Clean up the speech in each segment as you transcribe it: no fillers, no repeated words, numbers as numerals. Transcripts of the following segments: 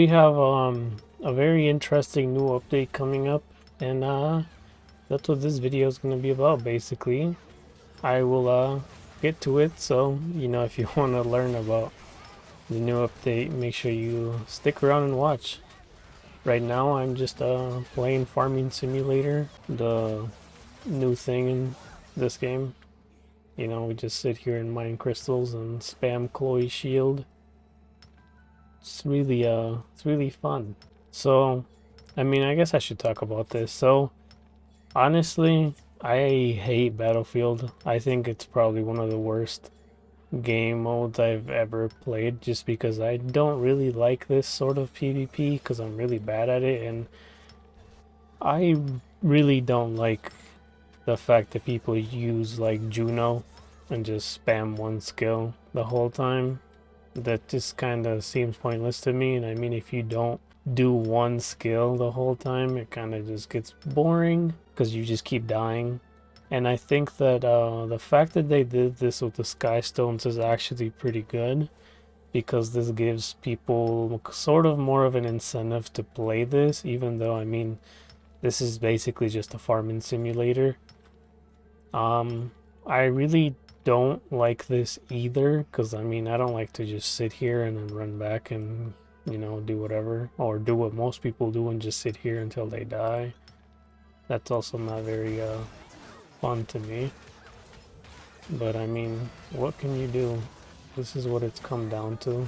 we have a very interesting new update coming up, and that's what this video is going to be about. Basically, I will get to it. So if you want to learn about the new update, make sure you stick around and watch. Right now, I'm just playing Farming Simulator, the new thing in this game. We just sit here and mine crystals and spam Chloe's shield. It's really fun. So, I guess I should talk about this. So, honestly, I hate Battlefield. I think it's probably one of the worst game modes I've ever played, just because I don't really like this sort of PvP because I'm really bad at it, and I really don't like the fact that people use like Juno and just spam one skill the whole time. That just kind of seems pointless to me. And if you don't do one skill the whole time, it kind of just gets boring because you just keep dying. And I think that the fact that they did this with the Sky Stones is actually pretty good, because this gives people sort of more of an incentive to play this, even though this is basically just a farming simulator. I really don't like this either, because I don't like to just sit here and then run back and do whatever, or do what most people do and just sit here until they die. That's also not very fun to me, but what can you do? This is what it's come down to.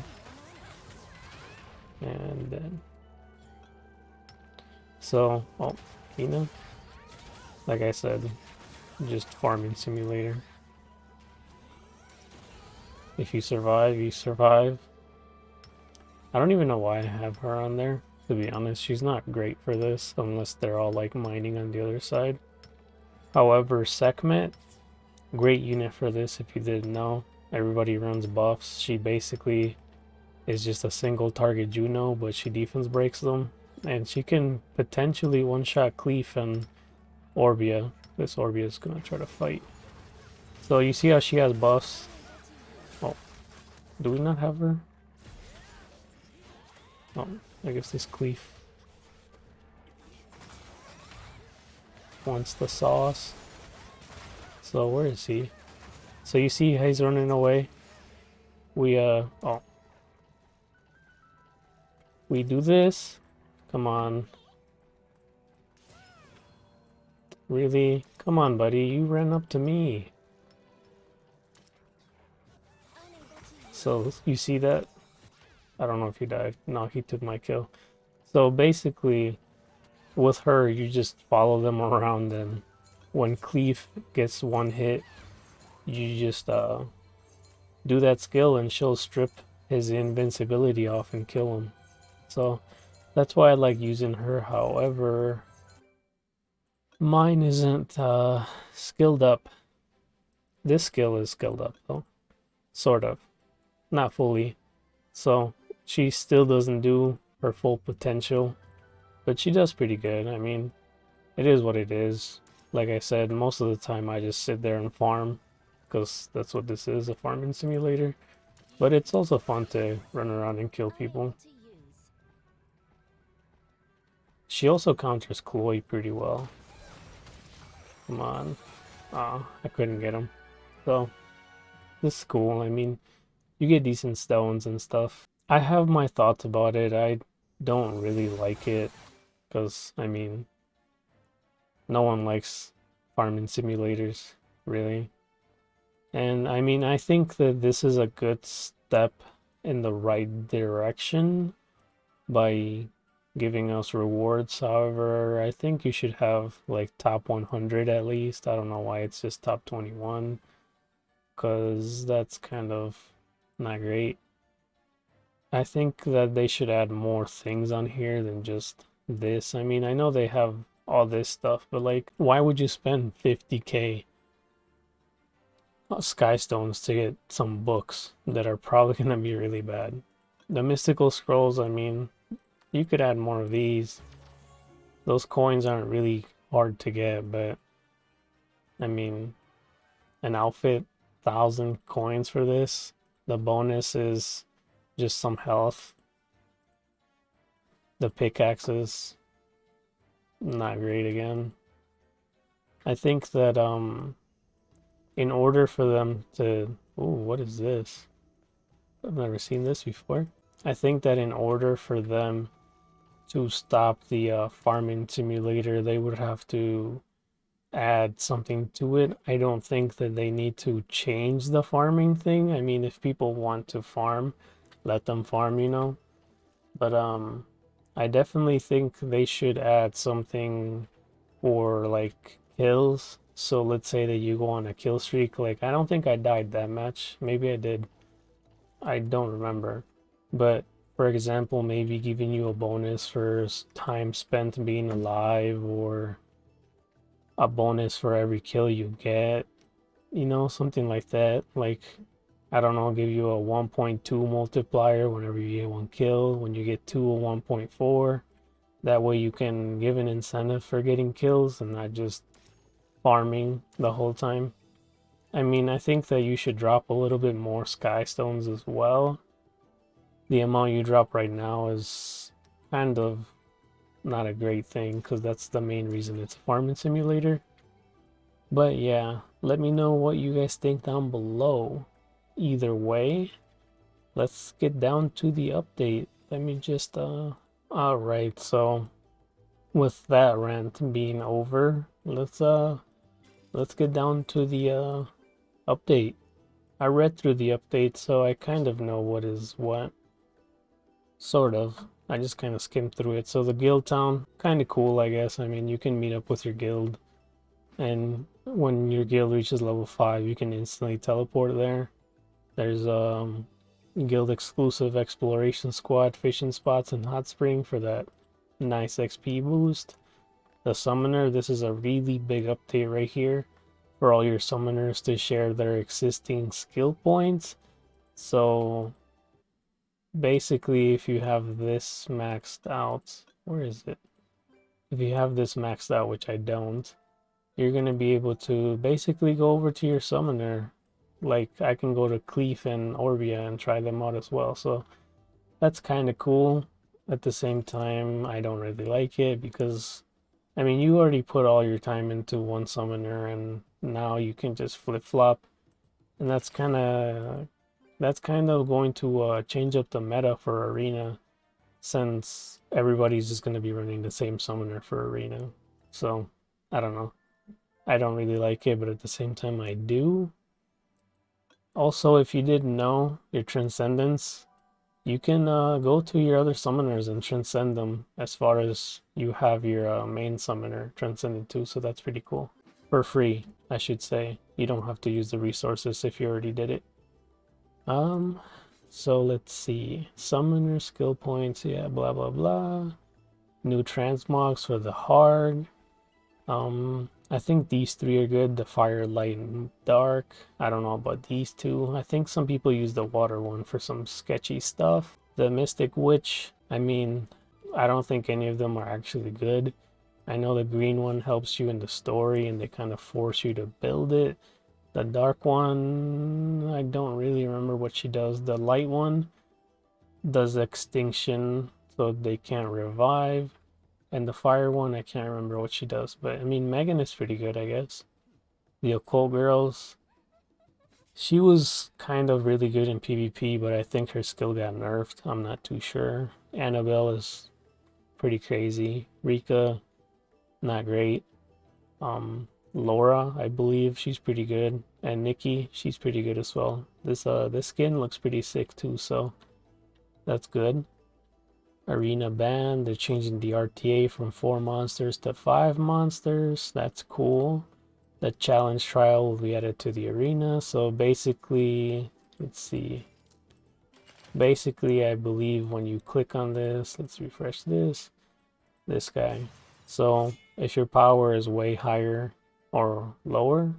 And then so, like I said, just farming simulator. If you survive, you survive. I don't even know why I have her on there, to be honest. She's not great for this, unless they're all like mining on the other side. However, Sekhmet, great unit for this if you didn't know. Everybody runs buffs. She basically is just a single target Juno, but she defense breaks them. And she can potentially one-shot Cleef and Orbia. This Orbia is gonna try to fight. So you see how she has buffs? Oh, do we not have her? Oh, I guess this Cleef wants the sauce. So where is he? So you see he's running away. We we do this. Come on. Really? Come on, buddy. You ran up to me. So you see that? I don't know if he died. No, he took my kill. So basically, with her, you just follow them around, and when Cleef gets one hit, you just do that skill and she'll strip his invincibility off and kill him. So that's why I like using her. However, mine isn't skilled up. This skill is skilled up though, sort of, not fully. So she still doesn't do her full potential, but she does pretty good. It is what it is. Like I said, most of the time I just sit there and farm, because that's what this is, a farming simulator. But it's also fun to run around and kill people. She also counters Chloe pretty well. Come on. Ah, I couldn't get him. So, this is cool. You get decent stones and stuff. I have my thoughts about it. I don't really like it, because, no one likes farming simulators, really. And I think that this is a good step in the right direction by giving us rewards. However, I think you should have like top 100 at least. I don't know why it's just top 21, because that's kind of not great. I think that they should add more things on here than just this. I know they have all this stuff, but like, why would you spend 50k Sky Stones to get some books that are probably gonna be really bad? The mystical scrolls, you could add more of these. Those coins aren't really hard to get, but an outfit, 1,000 coins for this. The bonus is just some health. The pickaxes, not great again. I think that in order for them to, ooh, what is this? I've never seen this before. I think that in order for them to stop the farming simulator, they would have to add something to it. I don't think that they need to change the farming thing. I mean, if people want to farm, let them farm, you know. But I definitely think they should add something for like kills. So let's say that you go on a kill streak. Like, I don't think I died that much. Maybe I did. I don't remember. But for example, maybe giving you a bonus for time spent being alive, or a bonus for every kill you get, you know, something like that. Like, I don't know, give you a 1.2 multiplier whenever you get one kill. When you get two, a 1.4. That way you can give an incentive for getting kills and not just farming the whole time. I mean, I think that you should drop a little bit more sky stones as well. The amount you drop right now is kind of not a great thing, because that's the main reason it's a farming simulator. But yeah, let me know what you guys think down below. Either way, let's get down to the update. Let me just alright, so with that rant being over, let's get down to the update. I read through the update, so I kind of know what is what. Sort of. I just kind of skimmed through it. So the guild town, kind of cool, I guess. I mean, you can meet up with your guild, and when your guild reaches level 5, you can instantly teleport there. There's guild exclusive exploration squad fishing spots and hot spring for that nice XP boost. The summoner, this is a really big update right here for all your summoners to share their existing skill points. So basically, if you have this maxed out, where is it? If you have this maxed out, which I don't, you're going to be able to basically go over to your summoner. Like, I can go to Cleef and Orbia and try them out as well. So that's kind of cool. At the same time, I don't really like it because, I mean, you already put all your time into one summoner and now you can just flip-flop. And that's kind of going to change up the meta for Arena, since everybody's just going to be running the same summoner for Arena. So, I don't know. I don't really like it, but at the same time, I do. Also, if you didn't know, your Transcendence, you can go to your other summoners and transcend them as far as you have your main summoner transcended too, so that's pretty cool. For free, I should say. You don't have to use the resources if you already did it. So let's see. Summoner skill points, yeah, blah blah blah. New transmogs for the Harg. I think these three are good. The fire, light, and dark. I don't know about these two. I think some people use the water one for some sketchy stuff. The mystic witch, I mean, I don't think any of them are actually good. I know the green one helps you in the story and they kind of force you to build it. The dark one, I don't really remember what she does. The light one does extinction, so they can't revive. And the fire one, I can't remember what she does. But I mean, Megan is pretty good, I guess. The occult girls, she was kind of really good in PvP, but I think her skill got nerfed. I'm not too sure. Annabelle is pretty crazy. Rika, not great. Laura, I believe she's pretty good, and Nikki, she's pretty good as well. This skin looks pretty sick too, so that's good. Arena ban, they're changing the RTA from 4 monsters to 5 monsters. That's cool. The challenge trial will be added to the arena. So basically, let's see. Basically, I believe when you click on this, let's refresh this guy. So if your power is way higher or lower,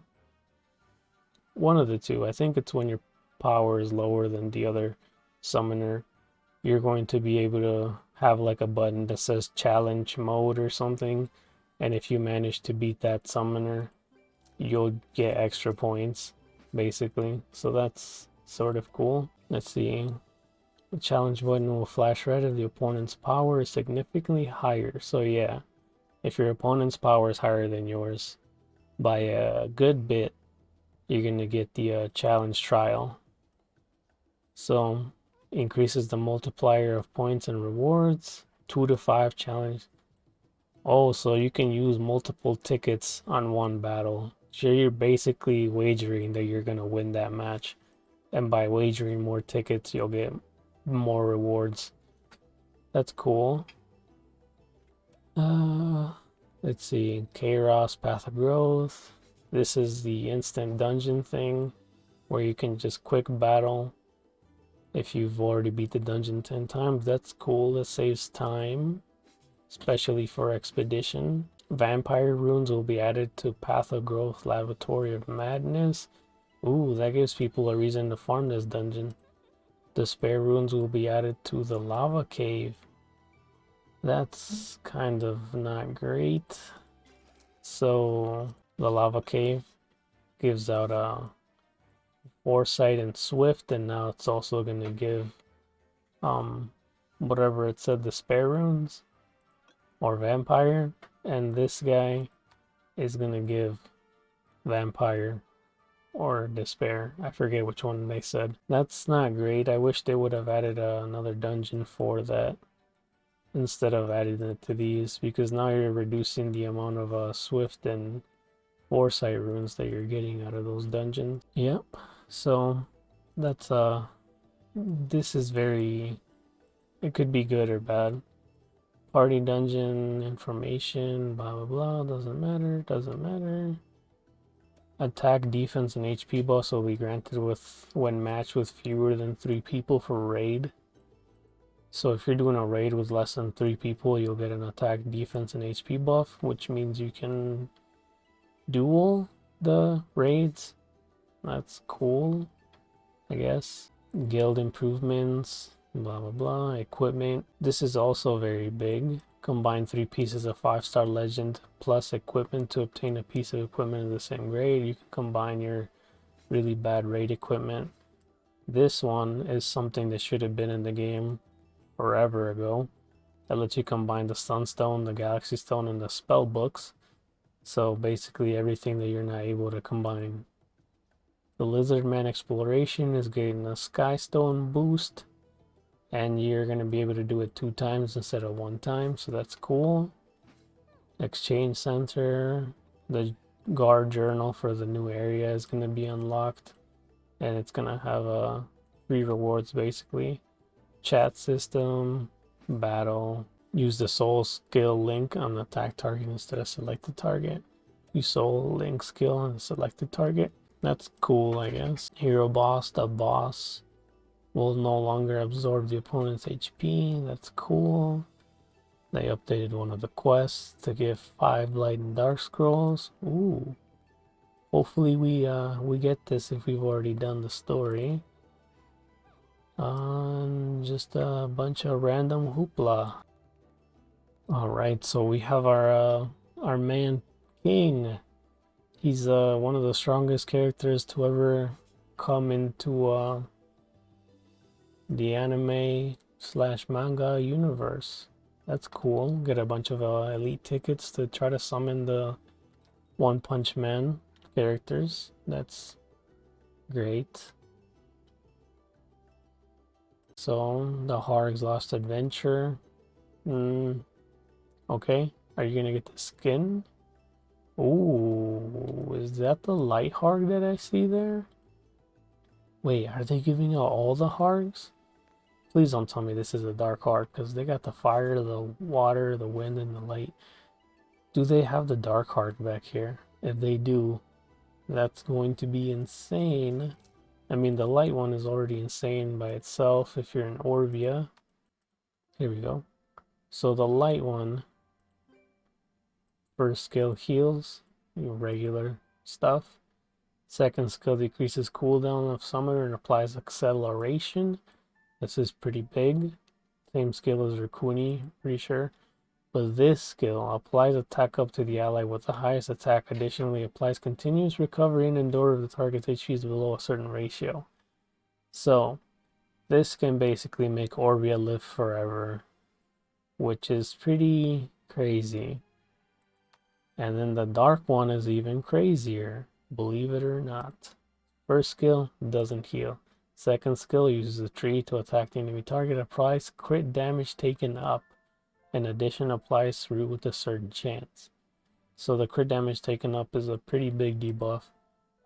one of the two. I think it's when your power is lower than the other summoner, you're going to be able to have like a button that says challenge mode or something. And if you manage to beat that summoner, you'll get extra points, basically. So that's sort of cool. Let's see. The challenge button will flash red if the opponent's power is significantly higher. So yeah, if your opponent's power is higher than yours by a good bit, you're gonna get the challenge trial. So increases the multiplier of points and rewards. 2 to 5 challenge. Oh, so you can use multiple tickets on one battle. So you're basically wagering that you're gonna win that match. And by wagering more tickets, you'll get more rewards. That's cool. Let's see. Kairos, Path of Growth. This is the instant dungeon thing where you can just quick battle if you've already beat the dungeon 10 times. That's cool. That saves time, especially for expedition. Vampire runes will be added to Path of Growth, Lavatory of Madness. Ooh, that gives people a reason to farm this dungeon. Despair runes will be added to the Lava Cave. That's kind of not great. So the Lava Cave gives out Foresight and Swift, and now it's also gonna give whatever it said, Despair runes or Vampire, and this guy is gonna give Vampire or Despair. I forget which one they said. That's not great. I wish they would have added another dungeon for that instead of adding it to these, because now you're reducing the amount of Swift and Foresight runes that you're getting out of those dungeons. Yep. So that's this is very, it could be good or bad. Party dungeon information, blah blah blah, doesn't matter. Attack, defense, and HP buffs will be granted when matched with fewer than 3 people for raid. So if you're doing a raid with less than 3 people, you'll get an attack, defense, and HP buff, which means you can duel the raids. That's cool, I guess. Guild improvements, blah blah blah. Equipment. This is also very big. Combine 3 pieces of 5-star legend plus equipment to obtain a piece of equipment of the same grade. You can combine your really bad raid equipment. This one is something that should have been in the game forever ago. That lets you combine the Sunstone, the Galaxy Stone, and the spell books. So basically everything that you're not able to combine. The Lizardman Exploration is getting a Skystone boost, and you're going to be able to do it 2 times instead of 1 time, so that's cool. Exchange Center, the Guard Journal for the new area is going to be unlocked, and it's going to have free rewards basically. Chat system, battle. Use the soul skill link on the attack target instead of select the target. Use soul link skill on the selected target. That's cool, I guess. Hero boss, the boss will no longer absorb the opponent's HP. That's cool. They updated one of the quests to give 5 light and dark scrolls. Ooh. Hopefully we get this if we've already done the story. Just a bunch of random hoopla. Alright, so we have our man King. He's one of the strongest characters to ever come into the anime / manga universe. That's cool. Get a bunch of elite tickets to try to summon the One Punch Man characters. That's great. So the Hargs Lost Adventure. Okay. Are you gonna get the skin? Ooh, is that the light Harg that I see there? Wait, are they giving out all the Hargs? Please don't tell me this is a dark Harg, because they got the fire, the water, the wind, and the light. Do they have the dark Harg back here? If they do, that's going to be insane. I mean, the light one is already insane by itself if you're in Orvia. Here we go. So the light one, first skill heals, regular stuff. Second skill decreases cooldown of summoner and applies acceleration. This is pretty big. Same skill as Rikuni, pretty sure. But this skill applies attack up to the ally with the highest attack. Additionally, applies continuous recovery and endure if the target's HP is below a certain ratio. So, This can basically make Orbia live forever, which is pretty crazy. And then the dark one is even crazier, believe it or not. First skill, doesn't heal. Second skill, uses a tree to attack the enemy target, applies crit damage taken up. In addition, applies root with a certain chance. So the crit damage taken up is a pretty big debuff.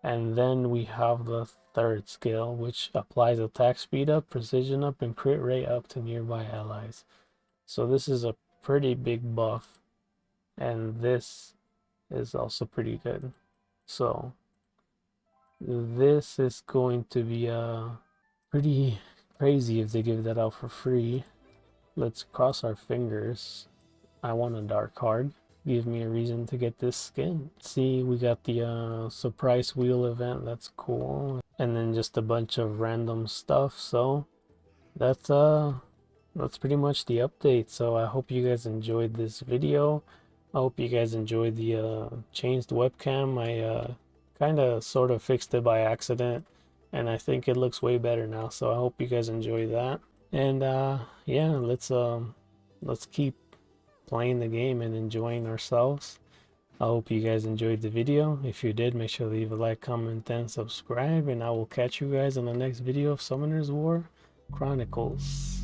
And then we have the third skill, which applies attack speed up, precision up, and crit rate up to nearby allies. So this is a pretty big buff. And this is also pretty good. So this is going to be pretty crazy if they give that out for free. Let's cross our fingers. I want a dark card. Give me a reason to get this skin. See, we got the surprise wheel event. That's cool. And then just a bunch of random stuff. So that's pretty much the update. So I hope you guys enjoyed this video. I hope you guys enjoyed the changed webcam. I kind of sort of fixed it by accident, and I think it looks way better now. So I hope you guys enjoy that. And yeah, let's keep playing the game and enjoying ourselves. I hope you guys enjoyed the video. If you did, make sure to leave a like, comment, and subscribe, and I will catch you guys in the next video of Summoner's War Chronicles.